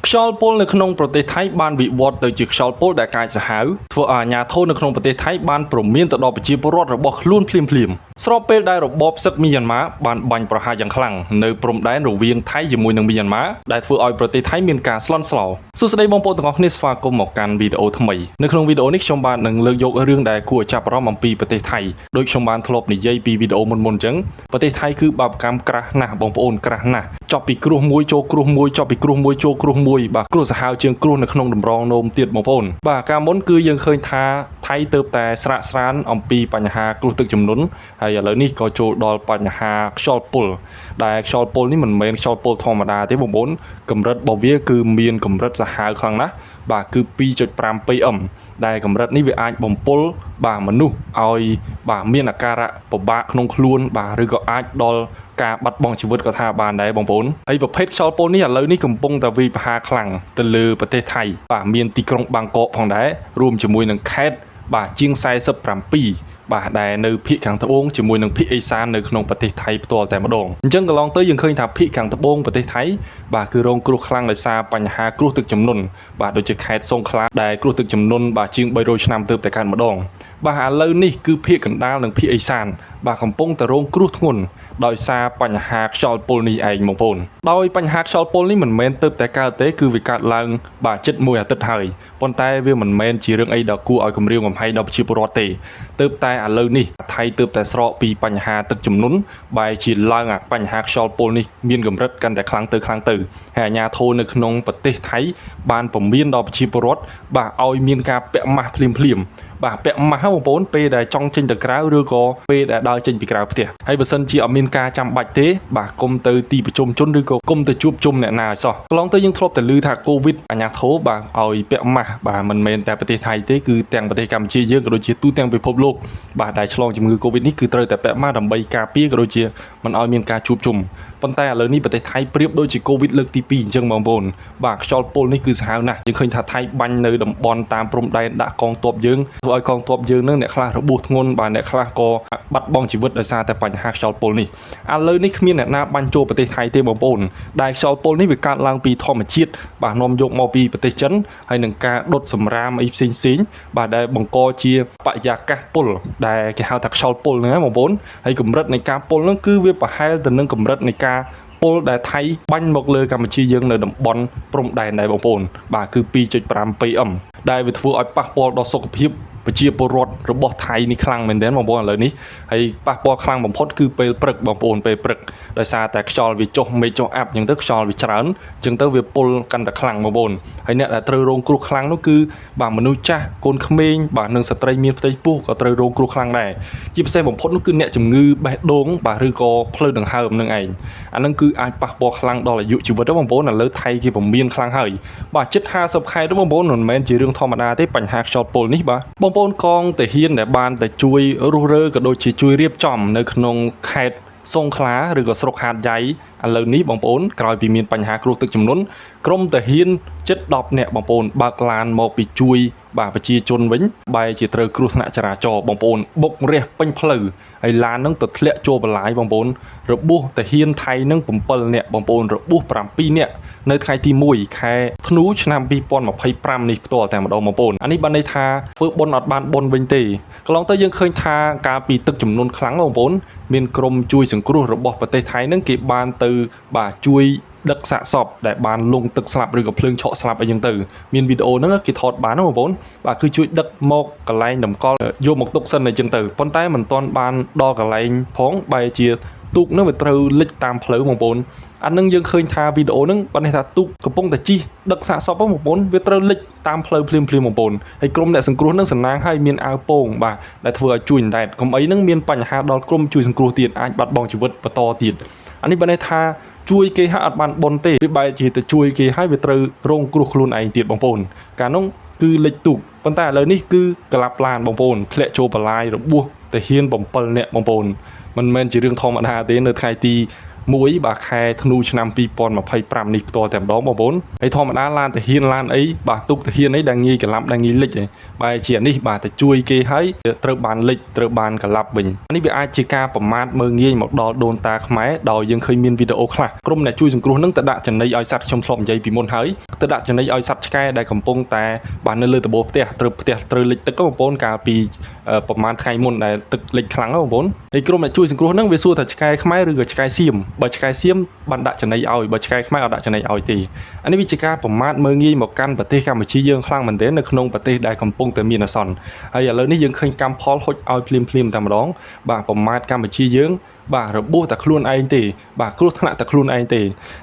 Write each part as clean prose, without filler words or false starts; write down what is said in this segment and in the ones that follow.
ខ្យល់ពុលនៅក្នុងប្រទេសថៃបានវិវត្តទៅជាខ្យល់ពុលដែលកាចសាហាវធ្វើឲ្យអាជ្ញាធរនៅក្នុងប្រទេសថៃបានព្រមានទៅដល់ប្រជាពលរដ្ឋរបស់ខ្លួនភ្លាមៗស្របពេលដែលរបបសឹកមីយ៉ាន់ម៉ាបានបាញ់ប្រហារយ៉ាងខ្លាំងនៅព្រំដែនរវាងថៃជាមួយនឹងមីយ៉ាន់ម៉ាដែលធ្វើឲ្យប្រទេសថៃមានការស្លន់ស្លោសួស្តីបងប្អូនទាំងអស់គ្នាស្វាគមន៍មកកាន់វីដេអូថ្មីនៅក្នុងវីដេអូនេះខ្ញុំបាននឹងលើកយករឿងដែលគួរឲ្យចាប់អារម្មណ៍អំពីប្រទេសថៃដោយខ្ញុំបានធ្លាប់និយាយពីវីដេអូមុនៗអញ្ចឹងប្រទេសថៃគឺបាបកម្មក្រាស់ណាស់បងប្អូនក្រាស់ណាស់ចប់ពីគ្រោះមួយចូលគ្រោះមួយចប់ពីគ្រោះមួយចូលគ្រោះមួយបាទគ្រោះសាហាវជាងគ្រោះនៅក្នុងតម្រងនោមទៀតបងប្អូនបាទកាលមុនគឺយើងឃើញថាថៃទៅតែស្រាកស្រានអំពីបញ្ហាគ្រោះទឹកជំនន់ហើយឥឡូវនេះក៏ចូលដល់បញ្ហាខ្យល់ពុលដែលខ្យល់ពុលនេះមិនមែនខ្យល់ពុលធម្មតាទេបងប្អូនកម្រិតរបស់វាគឺមានកម្រិតសាហាវខ្លាំងណាស់បាទគឺ 2.5 pm ដែលកម្រិតនេះវាអាចបំពុលបាទមនុស្សឲ្យបាទមានអាការៈពិបាកក្នុងខ្លួនបាទឬក៏អាចដល់ការបាត់បង់ជីវិតក៏ថាបានដែរបងប្អូនហើយប្រភេទខ្យល់ពុលនេះឥឡូវនេះកំពុងតែវាយប្រហារខ្លាំងទៅលើប្រទេសថៃបាទមានទីក្រុងបាងកកផងដែររួមជាមួយនឹងខេត្តបាទជាង47បាទដែលនៅភាគខាងត្បូងជាមួយនឹងភាគឦសាននៅក្នុងប្រទេសថៃផ្ទាល់តែម្ដងអញ្ចឹងកន្លងទៅយើងឃើញថាភាគខាងត្បូងប្រទេសថៃបាទគឺរងគ្រោះខ្លាំងដោយសារបញ្ហាគ្រោះទឹកជំនន់បាទដូចជាខេត្តសង្ខ្លាដែលគ្រោះទឹកជំនន់បាទជាង300ឆ្នាំទើបតែកើតម្ដងបាទឥឡូវនេះគឺភាគកណ្ដាលនិងភាគឦសានបាទកំពុងតែរងគ្រោះធ្ងន់ដោយសារបញ្ហាខ្យល់ពុលនេះឯងបងប្អូនដោយបញ្ហាខ្យល់ពុលនេះមិនមែនទើបតែកើតទេគឺវាកើតឡើងបាទជិត1អាទិត្យហើយប៉ុន្តែវាមិនមែនជារឿងអីដ៏គួរឲ្យគំរាមកំហែងដល់ប្រជាពលរដ្ឋទេទើបតែឥឡូវនេះថៃទើបតែស្រកពីបញ្ហាទឹកជំនន់បែរជាឡើងអាបញ្ហាខ្យល់ពុលនេះមានកម្រិតកាន់តែខ្លាំងទៅហើយអាជ្ញាធរនៅក្នុងប្រទេសថៃបានពមៀនដល់ប្រជាពលរដ្ឋបាទឲ្យមានការពាក់ម៉ាស់ភ្លាមបាទពាក់ម៉ាស់បងប្អូនពេលដែលចង់ចេញទៅក្រៅឬក៏ពេលដែលដើរចេញពីក្រៅផ្ទះហើយបើសិនជាអត់មានការចាំបាច់ទេបាទកុំទៅទីប្រជុំជនឬក៏កុំទៅជួបជុំអ្នកណាឲ្យសោះកន្លងទៅយើងធ្លាប់តែឮថាកូវីដអាជ្ញាធរបាទឲ្យពាក់ម៉ាស់បាទមិនមែនតែប្រទេសថៃទេគឺទាំងប្រទេសកម្ពុជាយើងក៏ដូចជាទូទាំងពិភពលោកបាទដែលឆ្លងជំងឺកូវីដនេះគឺត្រូវតែពាក់ម៉ាស់ដើម្បីការពារក៏ដូចជាមិនឲ្យមានការជួបជុំប៉ុន្តែឥឡូវនេះប្រទេសថៃប្រៀបដូចជាកូវីដលើកទី2អញ្ចឹងបងប្អូនបាទខ្យល់ពុលនេះគឺសាហាវណាស់យើងឃើញថាថៃបាញ់នៅតំបន់តាមព្រំដែនដាក់កងទ័ពយើងធ្វើឲ្យកងទ័ពយើងនឹងអ្នកខ្លះរបួសធ្ងន់បាទអ្នកខ្លះក៏បាត់បង់ជីវិតដោយសារតែបញ្ហាខ្យល់ពុលនេះឥឡូវនេះគ្មានអ្នកណាបាញ់ចូលប្រទេសថៃទេបងប្អូនដែលខ្យល់ពុលនេះវាកើតឡើងពីធម្មជាតិបាទនាំយកមកពីប្រទេសចិនហើយនឹងការដុតសម្រាមអីផ្សេងបាទដែលបង្កជាបរិយាកាសពុលដែលគេហៅថាខ្យល់ពុលហ្នឹងបងប្អូនហើយកម្រិតនៃការពុលហ្នឹងគឺវាប្រហែលទៅនឹងកម្រិតនៃការពុលដែលថៃបាញ់មកលើកម្ពុជាយើងនៅតំបន់ព្រំដែនដែរបងប្អូនបាទគឺ 2.5 pm ដែលវាធ្វើឲ្យប៉ះពាល់ដល់សុខភាពប្រជាពលរដ្ឋរបស់ថៃនេះខ្លាំងមែនទែនបងប្អូនឥឡូវនេះហើយប៉ះពាល់ខ្លាំងបំផុតគឺពេលព្រឹកបងប្អូនពេលព្រឹកដោយសារតែខ្យល់វាចុះមេឃចុះអាប់អញ្ចឹងទៅខ្យល់វាច្រើនអញ្ចឹងទៅវាពុលកាន់តែខ្លាំងបងប្អូនហើយអ្នកដែលត្រូវរងគ្រោះខ្លាំងនោះគឺបាទមនុស្សចាស់កូនក្មេងបាទនិងស្ត្រីមានផ្ទៃពោះក៏ត្រូវរងគ្រោះខ្លាំងដែរជាពិសេសបំផុតនោះគឺអ្នកជំងឺបេះដូងបាទឬក៏ផ្លូវដង្ហើមនឹងឯងអាហ្នឹងគឺអាចប៉ះពាល់ខ្លាំងដល់អាយុជីវិតបងប្អូនឥឡូវថៃគេពមៀនខ្លាំងហើយបាទជិត50ខែទៅបងប្អូនមិនមែនជារឿងធម្មតាទេបញ្ហាខ្យល់ពុលនេះបាទបងប្អូនកងទាហានដែលបានតែជួយរុះរើក៏ដូចជាជួយរៀបចំនៅក្នុងខេត្តសង្ខ្លាឬក៏ស្រុកហាតយ៉ៃឥឡូវនេះបងប្អូនក្រោយពីមានបញ្ហាគ្រោះទឹកជំនន់ក្រុមទាហានជិត10នាក់បងប្អូនបើកឡានមកពីជួយបាទប្រជាជនវិញបែរជាត្រូវគ្រោះថ្នាក់ចរាចរណ៍បងប្អូនបុករះពេញផ្លូវហើយឡាននឹងទៅធ្លាក់ចូលបន្លាយបងប្អូនរបួសទាហានថៃនឹង7នាក់បងប្អូនរបួស7នាក់នៅថ្ងៃទី1ខែធ្នូឆ្នាំ2025នេះផ្ទាល់តែម្ដងបងប្អូនអានេះបានន័យថាធ្វើបុណ្យអត់បានបុណ្យវិញទេកន្លងទៅយើងឃើញថាកាលពីទឹកជំនន់ខ្លាំងបងប្អូនមានក្រុមជួយសង្គ្រោះរបស់ប្រទេសថៃនឹងគេបានទៅបាទជួយដឹកសាកសពដែលបានលង់ទឹកស្លាប់ឬក៏ភ្លើងឆក់ស្លាប់អីចឹងទៅមានវីដេអូហ្នឹងគេថតបានបងប្អូនបាទគឺជួយដឹកមកកន្លែងតម្កល់យកមកទុកសិនអីចឹងទៅប៉ុន្តែមិនទាន់បានដល់កន្លែងផងបែរជាទូកហ្នឹងវាត្រូវលិចតាមផ្លូវបងប្អូនអានឹងយើងឃើញថាវីដេអូហ្នឹងបានន័យថាទូកកំពុងតែជិះដឹកសាកសពបងប្អូនវាត្រូវលិចតាមផ្លូវភ្លាមបងប្អូនហើយក្រុមអ្នកសង្គ្រោះហ្នឹងសំណាងឲ្យមានអាវពោងបាទដែលធ្វើឲ្យជួយអណ្ដែតកុំអីហ្នឹងមានបញ្ហាដល់ក្រុមជួយសង្គ្រោះទៀតអាចបាត់បង់ជីវិតបន្តទៀតអានេះបានន័យថាជួយគេហើយអត់បានបុណ្យទេវាបែរជាទៅជួយគេហើយវាត្រូវរងគ្រោះខ្លួនឯងទៀតបងប្អូនកាលនោះគឺលិចទូកប៉ុន្តែឥឡូវនេះគឺក្លាប់ឡានបងប្អូនធ្លាក់ចូលបន្លាយរបួសទាហាន7នាក់បងប្អូនមិនមែនជារឿងធម្មតាទេនៅថ្ងៃទី មួយបាទខែធ្នូឆ្នាំ2025នេះផ្ទាល់តែម្ដងបងប្អូនហើយធម្មតាឡានទាហានឡានអីបាទទុកទាហានអីដែលងាយកលាប់ដែលងាយលិចបែរជានេះបាទទៅជួយគេហើយត្រូវបានលិចត្រូវបានកលាប់វិញនេះវាអាចជាការប្រមាថមើលងាយមកដល់ដូនតាខ្មែរដោយយើងឃើញមានវីដេអូខ្លះក្រុមអ្នកជួយសង្គ្រោះនឹងទៅដាក់ចំណីឲ្យសត្វខ្ញុំធ្លាប់និយាយពីមុនហើយទៅដាក់ចំណីឲ្យសត្វឆ្កែដែលកំពុងតែបាទនៅលើដំបូលផ្ទះត្រូវលិចទឹកបងប្អូនកាលពីប្រហែលថ្ងៃមុនដែលទឹកលិចខ្លាំងបងប្អូនហើយក្រុមអ្នកជួយសង្គ្រោះនឹងវាសួរថាឆ្កែខ្មែរឬក៏ឆ្កែសៀមបើឆ្កែសៀមបានដាក់ចំណីឲ្យបើឆ្កែខ្មែរអត់ដាក់ចំណីឲ្យទេអានេះវាជាការប្រមាថមើលងាយមកកាន់ប្រទេសកម្ពុជាយើងខ្លាំងមែនទែននៅក្នុងប្រទេសដែលកំពុងតែមានអាសន្នហើយឥឡូវនេះយើងឃើញកម្មផលហុចឲ្យភ្លាមតែម្ដងបាទប្រមាថកម្ពុជាយើងបាទរបួសតែខ្លួនឯងទេបាទគ្រោះថ្នាក់តែខ្លួនឯងទេ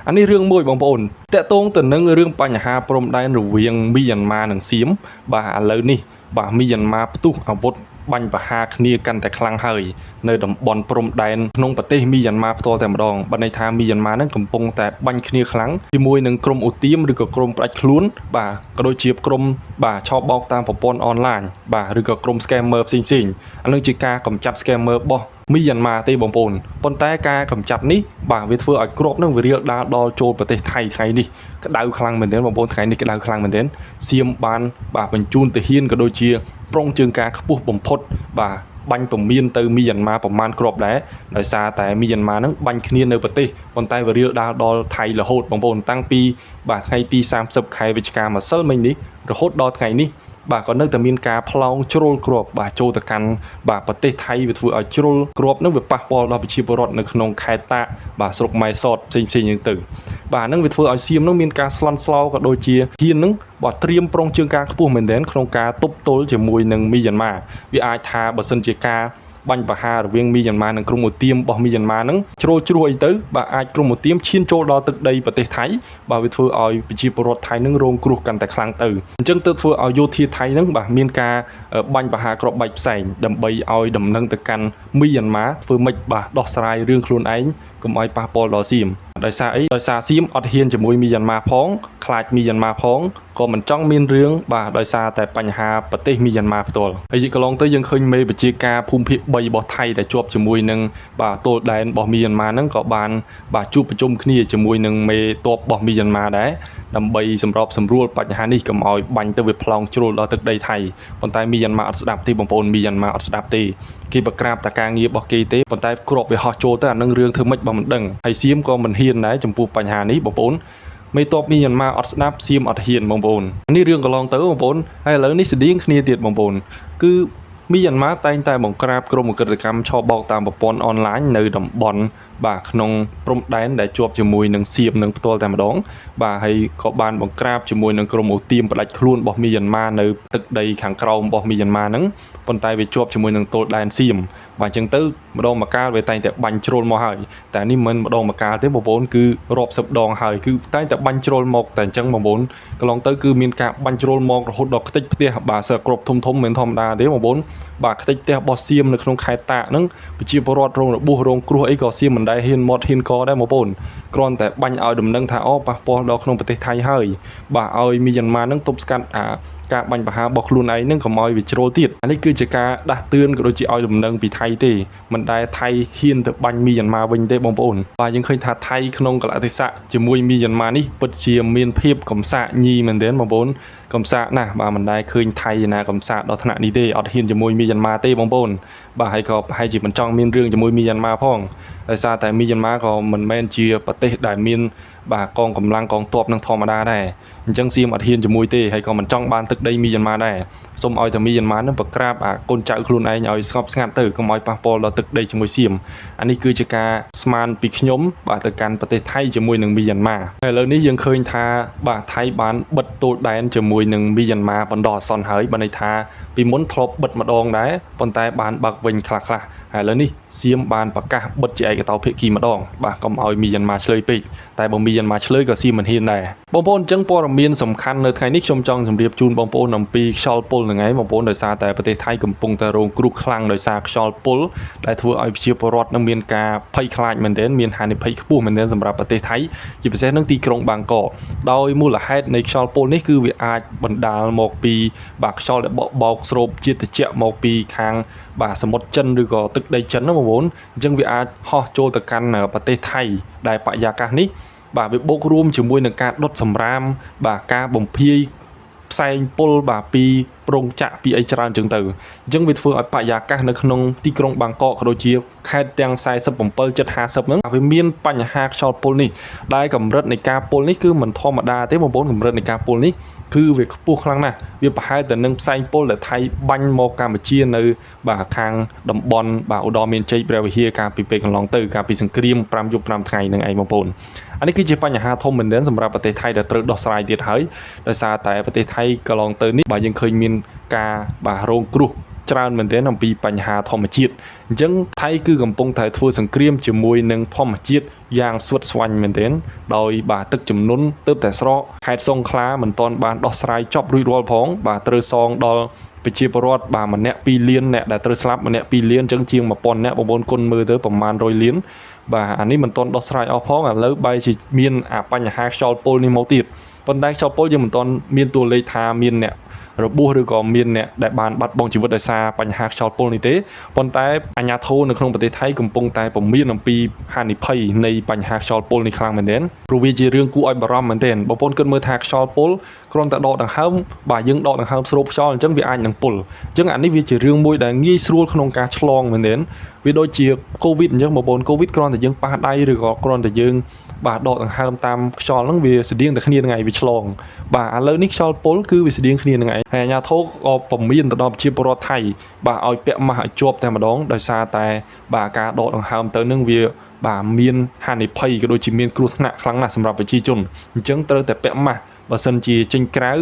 អានេះរឿងមួយបងប្អូនតាក់ទងទៅនឹងរឿងបញ្ហាព្រំដែនរវាងមីយ៉ាន់ម៉ានិងសៀមបាទឥឡូវនេះបាទមីយ៉ាន់ម៉ាផ្ទុះអាវុធបាញ់ប្រហារគ្នាកាន់តែខ្លាំងហើយនៅតំបន់ព្រំដែនក្នុងប្រទេសមីយ៉ាន់ម៉ាផ្ទាល់តែម្ដងបើន័យថាមីយ៉ាន់ម៉ានឹងកំពុងតែបាញ់គ្នាខ្លាំងជាមួយនឹងក្រុមអូទៀមឬក៏ក្រុមផ្ដាច់ខ្លួនបាទក៏ដូចជាក្រុមបាទឆោបបោកតាមប្រព័ន្ធអនឡាញបាទឬក៏ក្រុម scammer ផ្សេងអានឹងជាការកម្ចាត់ scammer របស់មីយ៉ាន់ម៉ាទេបងប្អូនប៉ុន្តែការកម្ចាត់នេះបាទវាធ្វើឲ្យគ្រាប់នឹងវារៀលដាលដល់ចូលប្រទេសថៃថ្ងៃនេះក្តៅខ្លាំងមែនទែនបងប្អូនថ្ងៃនេះក្តៅខ្លាំងមែនទែនសៀមបានបាទបញ្ជូនទាហានក៏ដូចជាប្រុងជើងការខ្ពស់បំផុតបាទបាញ់ពមៀនទៅមីយ៉ាន់ម៉ាប្រមាណគ្រាប់ដែរដោយសារតែមីយ៉ាន់ម៉ានឹងបាញ់គ្នានៅប្រទេសប៉ុន្តែវារៀលដាលដល់ថៃរហូតបងប្អូនតាំងពីបាទថ្ងៃទី30ខែវិច្ឆិកាម្សិលមិញនេះរហូតដល់ថ្ងៃនេះបាទក៏នៅតែមានការផ្លោងជ្រុលគ្រាប់បាទចូលទៅកាន់បាទប្រទេសថៃវាធ្វើឲ្យជ្រុលគ្រាប់នឹងវាប៉ះពាល់ដល់ប្រជាពលរដ្ឋនៅក្នុងខេត្តតាកបាទស្រុកម៉ែសតផ្សេងហ្នឹងទៅបាទហ្នឹងវាធ្វើឲ្យសៀមនឹងមានការស្លន់ស្លោក៏ដូចជាហ៊ាននឹងបាទត្រៀមប្រុងជើងការខ្ពស់មែនទែនក្នុងការទប់ទល់ជាមួយនឹងមីយ៉ាន់ម៉ាវាអាចថាបើសិនជាការបាញ់ប្រហាររវាងមីយ៉ាន់ម៉ានិងក្រុមអូទៀមរបស់មីយ៉ាន់ម៉ាហ្នឹងជ្រុលជ្រួយទៅបាទអាចក្រុមអូទៀមឈានចូលដល់ទឹកដីប្រទេសថៃបាទវាធ្វើឲ្យប្រជាពលរដ្ឋថៃនឹងរងគ្រោះកាន់តែខ្លាំងទៅអញ្ចឹងទើបធ្វើឲ្យយោធាថៃហ្នឹងបាទមានការបាញ់ប្រហារគ្រាប់បែកផ្សែងដើម្បីឲ្យដំណឹងទៅកាន់មីយ៉ាន់ម៉ាធ្វើម៉េចបាទដោះស្រាយរឿងខ្លួនឯងកុំឲ្យប៉ះពាល់ដល់សៀមដោយសារអីដោយសារសៀមអត់ហ៊ានជាមួយមីយ៉ាន់ម៉ាផងខ្លាចមីយ៉ាន់ម៉ាផងក៏មិនចង់មានរឿងបាទដោយសារតែបញ្ហាប្រទេសមីយ៉ាន់ម៉ាផ្ទាល់ហើយកន្លងទៅយើងឃើញមេបញ្ជាការភូមិភាគ3របស់ថៃដែលជាប់ជាមួយនឹងបាទទល់ដែនរបស់មីយ៉ាន់ម៉ាហ្នឹងក៏បានបាទជួបប្រជុំគ្នាជាមួយនឹងមេទ័ពរបស់មីយ៉ាន់ម៉ាដែរដើម្បីសម្របសម្រួលបញ្ហានេះកុំឲ្យបាញ់ទៅវាផ្លោងជ្រុលដល់ទឹកដីថៃប៉ុន្តែមីយ៉ាន់ម៉ាអត់ស្ដាប់ទេបងប្អូនមីយ៉ាន់ម៉ាអត់ស្ដាប់ទេគេបក្រាបតែការងាររបស់គេទេប៉ុន្តែគ្រាប់វាហោះចូលទៅអានឹងរឿងធ្វើម៉េចបើមិនដឹងហើយសៀមក៏មិនហ៊ានដែរចំពោះបញ្ហានេះបងប្អូនមេតបមីយ៉ាន់ម៉ាអត់ស្ដាប់សៀមអត់ហ៊ានបងប្អូននេះរឿងកន្លងទៅបងប្អូនហើយឥឡូវនេះស្តៀងគ្នាទៀតបងប្អូនគឺមីយ៉ាន់ម៉ាតែងតែបង្ក្រាបក្រុមអក្រិតកម្មឆោបបោកតាមប្រព័ន្ធអនឡាញនៅតំបន់បាទក្នុងព្រំដែនដែលជាប់ជាមួយនឹងសៀមនឹងផ្ទាល់តែម្ដងបាទហើយក៏បានបង្ក្រាបជាមួយនឹងក្រុមអូទៀមផ្ដាច់ខ្លួនរបស់មីយ៉ាន់ម៉ានៅទឹកដីខាងក្រោមរបស់មីយ៉ាន់ម៉ាហ្នឹងប៉ុន្តែវាជាប់ជាមួយនឹងទល់ដែនសៀមបាទអញ្ចឹងទៅម្ដងម្កាលវាតែងតែបាញ់ជ្រុលមកហើយតែនេះមិនម្ដងម្កាលទេបងប្អូនគឺរាប់សិបដងហើយគឺតែងតែបាញ់ជ្រុលមកតែអញ្ចឹងបងប្អូនកន្លងទៅគឺមានការបាញ់ជ្រុលមករហូតដល់ខ្ទេចផ្ទះបាទសើគ្រាប់ធំមិនធម្មតាទេបងប្អូនបាទខ្ទេចផ្ទះរបស់សៀមនៅក្នុងខេត្តតាកហ្នឹងប្រជាពលរដ្ឋរងរបួសរងគ្រោះអីក៏សៀមមិនដែលហ៊ានមាត់ហ៊ានកដែរបងប្អូនគ្រាន់តែបាញ់ឲ្យដំណឹងថាអូប៉ះពាល់ដល់ក្នុងប្រទេសថៃហើយបាទឲ្យមីយ៉ាន់ម៉ាហ្នឹងទប់ស្កាត់ការបាញ់ប្រហាររបស់ខ្លួនឯងនឹងកុំឲ្យវាជ្រុលទៀតអានេះគឺជាការដាស់តឿនក៏ដូចជាឲ្យដំណឹងពីថៃទេមិនដែលថៃហ៊ានទៅបាញ់មីយ៉ាន់ម៉ាវិញទេបងប្អូនបាទយើងឃើញថាថៃក្នុងកលៈទេសៈជាមួយមីយ៉ាន់ម៉ានេះពិតជាមានភាពកំសាកញីមែនទែនបងប្អូនកំសាកណាស់បាទមិនដែលឃើញថៃណាកំសាកដល់ថ្នាក់នេះទេអត់ហ៊ានជាមួយមីយ៉ាន់ម៉ាទេបងប្អូនបាទហើយក៏ប្រហែលជាមិនចង់មានរឿងជាមួយមីយ៉ាន់ម៉ាផងដោយសារតែមីយ៉ាន់ម៉ាក៏មិនមែនជាប្រទេសដែលមានបាទកងកម្លាំងកងទ័ពនឹងធម្មតាដែរអញ្ចឹងសៀមអត់ហ៊ានជាមួយទេហើយក៏មិនចង់បានទឹកដីមីយ៉ាន់ម៉ាដែរសូមឲ្យតែមីយ៉ាន់ម៉ានឹងប្រក្រាបកូនចៅខ្លួនឯងឲ្យស្ងប់ស្ងាត់ទៅកុំឲ្យប៉ះពាល់ដល់ទឹកដីជាមួយសៀមអានេះគឺជាការស្មានពីខ្ញុំបាទទៅកាន់ប្រទេសថៃជាមួយនឹងមីយ៉ាន់ម៉ាហើយឥឡូវនេះយើងឃើញថាបាទថៃបានបិទទល់ដែនជាមួយនឹងមីយ៉ាន់ម៉ាបណ្ដោះអាសន្នហើយបើន័យថាពីមុនធ្លាប់បិទម្ដងដែរប៉ុន្តែបានបើកវិញខ្លះហើយឥឡូវនេះសៀមបានប្រកាសបិទជាឯកតោភាគីម្ដងបាទកុំឲ្យមីយ៉ាន់ម៉ាឆ្លើយពេក តែបើមានមកឆ្លើយក៏ស៊ីមិនហ៊ានដែរបងប្អូនអញ្ចឹងព័ត៌មានសំខាន់នៅថ្ងៃនេះខ្ញុំចង់ជម្រាបជូនបងប្អូនអំពីខ្យល់ពុលហ្នឹងឯងបងប្អូនដោយសារតែប្រទេសថៃកំពុងតែរងគ្រោះខ្លាំងដោយសារខ្យល់ពុលដែលធ្វើឲ្យប្រជាពលរដ្ឋនឹងមានការភ័យខ្លាចមែនទែនមានហានិភ័យខ្ពស់មែនទែនសម្រាប់ប្រទេសថៃជាពិសេសនឹងទីក្រុងបាងកកដោយមូលហេតុនៃខ្យល់ពុលនេះគឺវាអាចបណ្ដាលមកពីខ្យល់ដែលបោកស្រូបជាតិត្រជាក់មកពីខាងសមុទ្រចិនឬក៏ទឹកដីចិនណាបងប្អូនអញ្ចឹងវាអាចហោះចូលទៅកាន់ប្រទេសថៃដែលបរិយាកាសនេះវាបូករួមជាមួយនឹងការដុតសម្រាមការបំភាយផ្សែងពុលពីប្រងចាក់ពីអីច្រើនចឹងទៅអញ្ចឹងវាធ្វើឲ្យបរិយាកាសនៅក្នុងទីក្រុងបាងកកក៏ដូចជាខេត្តទាំង47 ជិត 50ហ្នឹងវាមានបញ្ហាខ្យល់ពុលនេះដែលកម្រិតនៃការពុលនេះគឺមិនធម្មតាទេបងប្អូនកម្រិតនៃការពុលនេះគឺវាខ្ពស់ខ្លាំងណាស់វាប្រហែលទៅនឹងផ្សែងពុលដែលថៃបាញ់មកកម្ពុជានៅខាងតំបន់ឧត្តរមានជ័យព្រះវិហារកាលពីពេលកន្លងទៅកាលពីសង្គ្រាម5យប់5ថ្ងៃហ្នឹងឯងបងប្អូនអានេះគឺជាបញ្ហាធំមែនទែនសម្រាប់ប្រទេសថៃដែលត្រូវដោះស្រាយទៀតហើយដោយសារតែប្រទេសថៃកន្លងទៅនេះយើងឃើញមានការរងគ្រោះច្រើនមែនទែនអំពីបញ្ហាធម្មជាតិអញ្ចឹងថៃគឺកំពុងតែធ្វើសង្គ្រាមជាមួយនឹងធម្មជាតិយ៉ាងស្វិតស្វាញមែនទែនដោយទឹកជំនន់ទើបតែស្រកខេត្តសង្ខឡាមិនទាន់បានដោះស្រាយចប់រួចរាល់ផងត្រូវសងដល់ប្រជាពលរដ្ឋម្នាក់2លានអ្នកដែលត្រូវស្លាប់ម្នាក់2លានអញ្ចឹងជាង1000អ្នកបងប្អូនគុណមើលទៅប្រមាណ100លានអានេះមិនទាន់ដោះស្រាយអស់ផងឥឡូវបែរជាមានបញ្ហាខ្យល់ពុលនេះមកទៀតប៉ុន្តែខ្យល់ពុលយើងមិនទាន់មានតួលេខថាមានអ្នករបួសឬក៏មានអ្នកដែលបានបាត់បង់ជីវិតដោយសារបញ្ហាខ្យល់ពុលនេះទេប៉ុន្តែអាជ្ញាធរនៅក្នុងប្រទេសថៃកំពុងតែពំមានអំពីហានិភ័យនៃបញ្ហាខ្យល់ពុលនេះខ្លាំងមែនទែនព្រោះវាជារឿងគួរឲ្យបារម្ភមែនទែនបងប្អូនគិតមើលថាខ្យល់ពុលគ្រាន់តែដកដង្ហើមយើងដកដង្ហើមស្រូបខ្យល់អញ្ចឹងវាអាចនឹងពុលអញ្ចឹងអានេះវាជារឿងមួយដែលងាយស្រួលក្នុងការឆ្លងមែនទែនវាដូចជាកូវីដអញ្ចឹងបងប្អូនកូវីដគ្រាន់តែយើងប៉ះដៃឬក៏គ្រាន់តែយើងដកដង្ហើមតាមខ្យល់ហ្នឹងវាស្តៀងតែគ្នានឹងឯងវាឆ្លងឥឡូវនេះខ្យល់ពុលគឺវាស្តៀងគ្នានឹងឯងហើយអាជ្ញាធរក៏ពំមានទៅដល់ប្រជាពលរដ្ឋថៃឲ្យពាក់ម៉ាស់ឲ្យជាប់តែម្ដងដោយសារតែការដកដង្ហើមទៅនឹងវាមានហានិភ័យក៏ដូចជាមានគ្រោះថ្នាក់ខ្លាំងណាស់សម្រាប់ប្រជាជនអញ្ចឹងត្រូវតែពាក់ម៉ាស់បើសិនជាចេញក្រៅ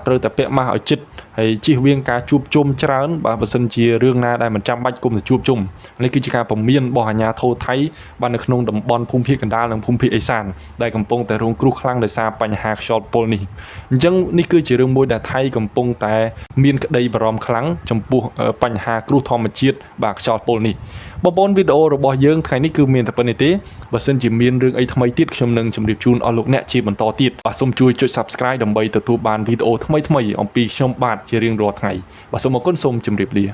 ត្រូវតែពាក់ម៉ាស់ឲ្យជិតហើយជៀសវាងការជួបជុំច្រើនបើសិនជារឿងណាដែលមិនចាំបាច់គុំទៅជួបជុំនេះគឺជាការពំមានរបស់អាជ្ញាធរថៃនៅក្នុងតំបន់ភូមិភាគកណ្ដាលនិងភូមិភាគឦសានដែលកំពុងតែរងគ្រោះខ្លាំងដោយសារបញ្ហាខ្យល់ពុលនេះអញ្ចឹងនេះគឺជារឿងមួយដែលថៃកំពុងតែមានក្តីបារម្ភខ្លាំងចំពោះបញ្ហាគ្រោះធម្មជាតិខ្យល់ពុលនេះបងប្អូនវីដេអូរបស់យើងថ្ងៃនេះគឺមានតែប៉ុណ្្នេះទេបើសិនជាមានរឿងអីថ្មីទៀតខ្ញុំនឹងជម្រាបជូនអស់លោកអ្នកជាបន្តទៀតសូមជួយចុច Subscribe ដើម្បីទទួលបានវីដេអូថ្មីៗអំពីខ្ញុំបាទជារៀងរាល់ថ្ងៃសូមអរគុណសូមជម្រាបលា